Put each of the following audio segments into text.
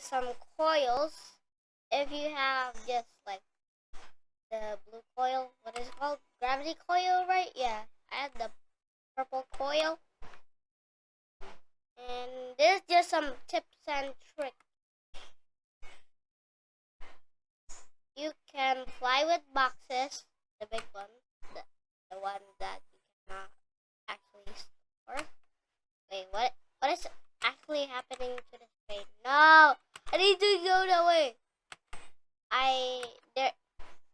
some coils. If you have just like the blue coil, what is it called? Gravity coil, right? Yeah, I had the purple coil. And there's just some tips and tricks. You can fly with boxes, the big one, the one that you cannot actually store. Wait, what is actually happening to this train? No, I need to go that way. There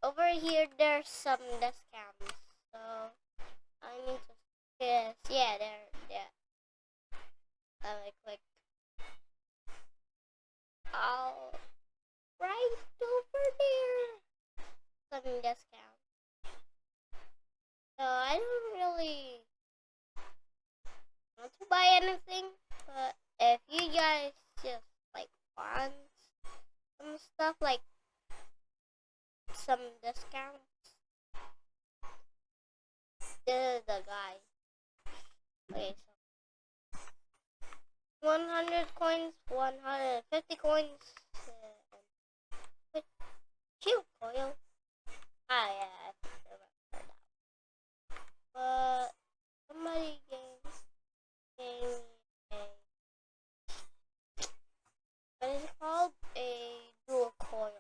over here there's some discounts, so I need to yeah, there. Let me click. All right over there. Some discount. So I don't really want to buy anything, but if you guys just like want some stuff like some discounts, this is the guy. Okay, so 100 coins, 150 coins, cute coil. Ah, yeah, I remember that. But somebody gave me a, what is it called? A dual coil.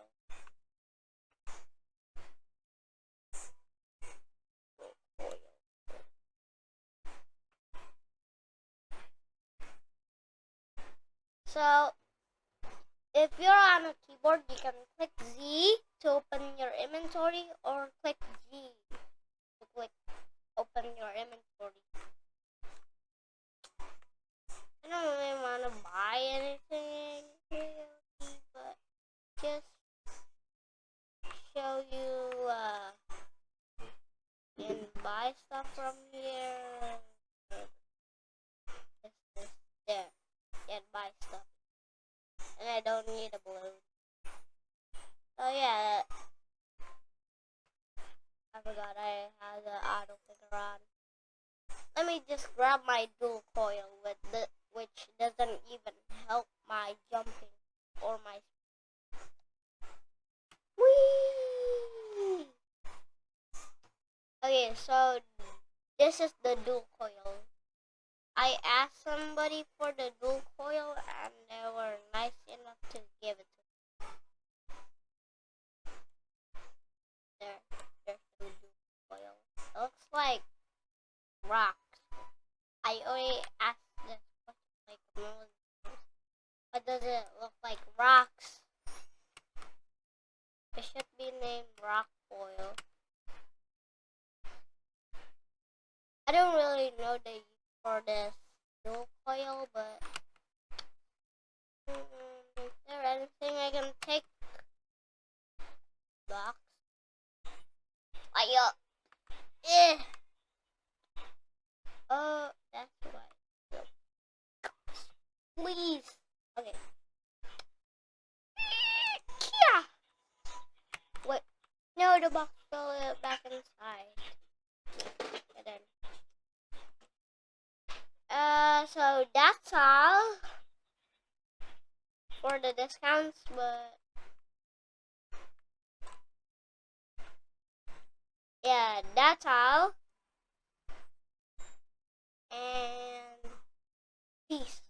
So, if you're on a keyboard, you can click Z to open your inventory, or click G to open your inventory. I don't really want to buy anything really, but just show you you can buy stuff from here. This, there. You can buy stuff. And I don't need a balloon. Oh yeah, I forgot I had the auto clicker on. Let me just grab my dual coil which doesn't even help my jumping or my whee. Okay, so this is the dual coil. I asked somebody for the dual coil and they were nice enough to give it to me. There's the dual coil. It looks like rocks. I already asked this question like a million times. But does it look like rocks? It should be named rock coil. I don't really know the use for this dual coil, but is there anything I can take? Box? Eh. Oh, that's why. Please. Okay. Yeah. Wait. No, the box fell back inside. And then. So that's all for the discounts, but yeah, that's all. And peace.